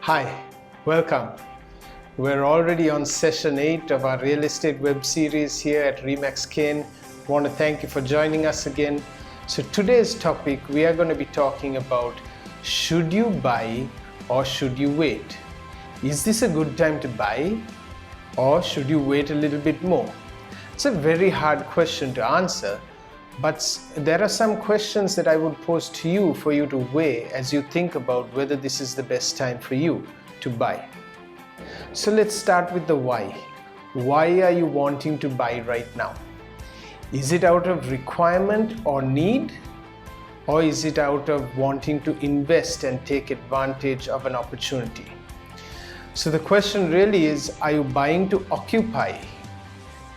Hi, welcome. We're already on session 8 of our real estate web series here at REMAX KHANE. Want to thank you for joining us again. So today's topic, we are going to be talking about, should you buy or should you wait? Is this a good time to buy or should you wait a little bit more? It's a very hard question to answer, but there are some questions that I would pose to you for you to weigh as you think about whether this is the best time for you to buy. So let's start with the why. Why are you wanting to buy right now? Is it out of requirement or need? Or is it out of wanting to invest and take advantage of an opportunity? So the question really is, are you buying to occupy?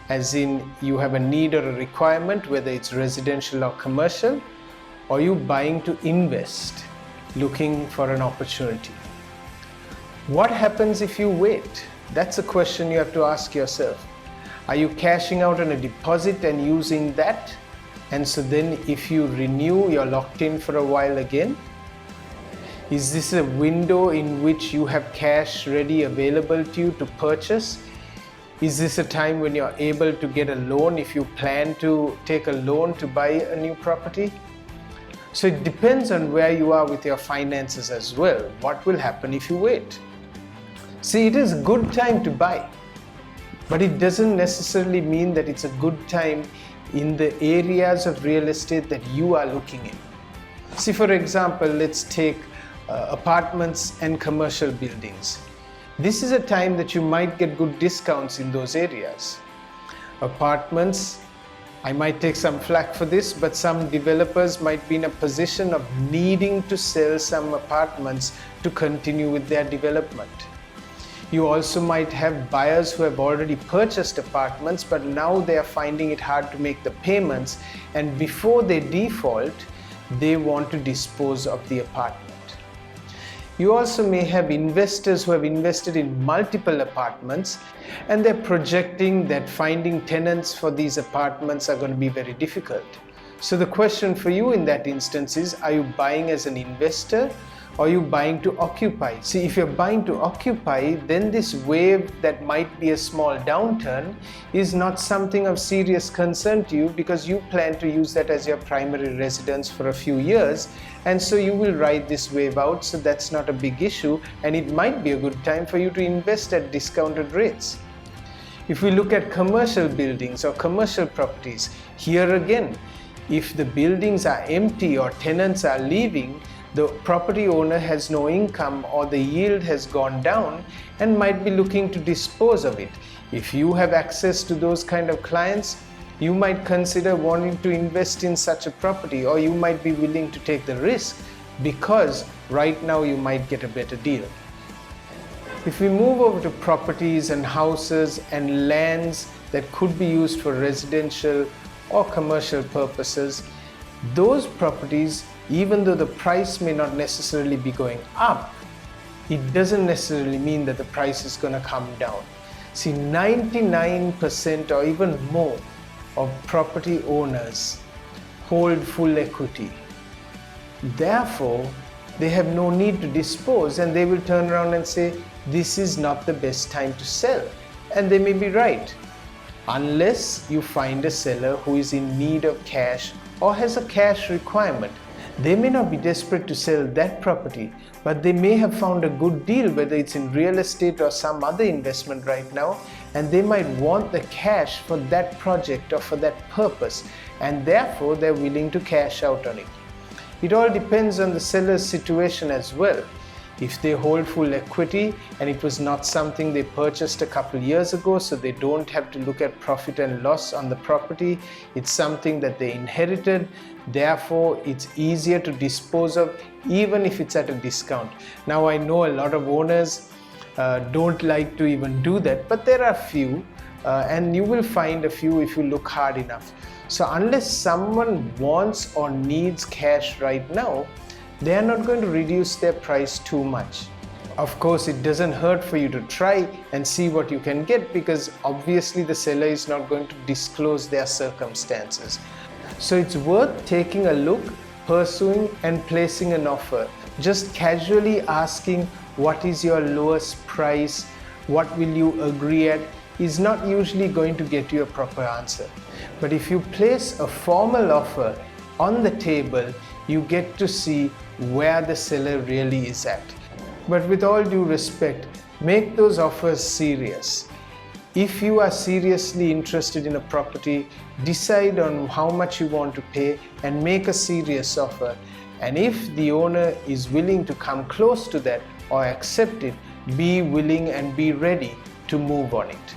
As in, you have a need or a requirement, whether it's residential or commercial, or you buying to invest, looking for an opportunity. What happens if you wait? That's a question you have to ask yourself. Are you cashing out on a deposit and using that? And so then if you renew, you're locked in for a while again? Is this a window in which you have cash ready available to you to purchase? Is this a time when you're able to get a loan if you plan to take a loan to buy a new property? So it depends on where you are with your finances as well. What will happen if you wait? See, it is a good time to buy, but it doesn't necessarily mean that it's a good time in the areas of real estate that you are looking in. See, for example, let's take apartments and commercial buildings. This is a time that you might get good discounts in those areas. Apartments, I might take some flack for this, but some developers might be in a position of needing to sell some apartments to continue with their development. You also might have buyers who have already purchased apartments, but now they are finding it hard to make the payments, and before they default, they want to dispose of the apartment. You also may have investors who have invested in multiple apartments and they're projecting that finding tenants for these apartments are going to be very difficult. So the question for you in that instance is, are you buying as an investor or are you buying to occupy? See, if you're buying to occupy, then this wave that might be a small downturn is not something of serious concern to you because you plan to use that as your primary residence for a few years, and so you will ride this wave out, so that's not a big issue, and it might be a good time for you to invest at discounted rates. If we look at commercial buildings or commercial properties, here again, if the buildings are empty or tenants are leaving, the property owner has no income or the yield has gone down and might be looking to dispose of it. If you have access to those kind of clients, you might consider wanting to invest in such a property, or you might be willing to take the risk because right now you might get a better deal. If we move over to properties and houses and lands that could be used for residential or commercial purposes, those properties, even though the price may not necessarily be going up, it doesn't necessarily mean that the price is going to come down. See, 99% or even more of property owners hold full equity. Therefore, they have no need to dispose, and they will turn around and say, this is not the best time to sell. And they may be right, unless you find a seller who is in need of cash or has a cash requirement. They may not be desperate to sell that property, but they may have found a good deal, whether it's in real estate or some other investment right now, and they might want the cash for that project or for that purpose, and therefore they're willing to cash out on it. It all depends on the seller's situation as well. If they hold full equity and it was not something they purchased a couple years ago, so they don't have to look at profit and loss on the property, it's something that they inherited, therefore it's easier to dispose of even if it's at a discount. Now I know a lot of owners don't like to even do that, but there are few, and you will find a few if you look hard enough. So unless someone wants or needs cash right now, they are not going to reduce their price too much. Of course, it doesn't hurt for you to try and see what you can get, because obviously the seller is not going to disclose their circumstances. So it's worth taking a look, pursuing and placing an offer. Just casually asking, what is your lowest price, what will you agree at, is not usually going to get you a proper answer. But if you place a formal offer on the table, you get to see where the seller really is at. But with all due respect, make those offers serious. If you are seriously interested in a property, decide on how much you want to pay and make a serious offer. And if the owner is willing to come close to that or accept it, be willing and be ready to move on it.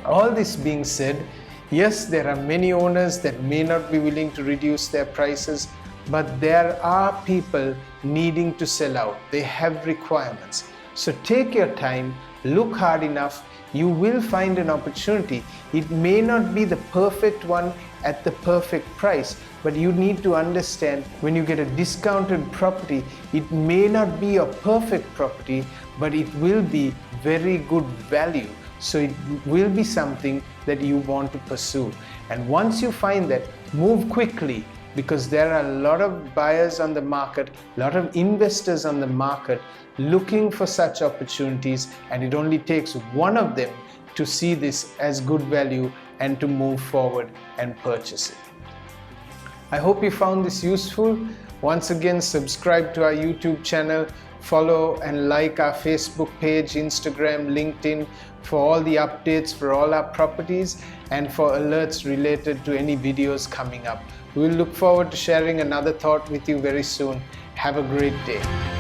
All this being said, yes, there are many owners that may not be willing to reduce their prices, but there are people needing to sell out. They have requirements. So take your time, look hard enough, you will find an opportunity. It may not be the perfect one at the perfect price, but you need to understand when you get a discounted property, it may not be a perfect property, but it will be very good value. So it will be something that you want to pursue. And once you find that, move quickly, because there are a lot of buyers on the market, a lot of investors on the market looking for such opportunities, and it only takes one of them to see this as good value and to move forward and purchase it. I hope you found this useful. Once again, subscribe to our YouTube channel, follow and like our Facebook page, Instagram, LinkedIn for all the updates for all our properties and for alerts related to any videos coming up. We will look forward to sharing another thought with you very soon. Have a great day.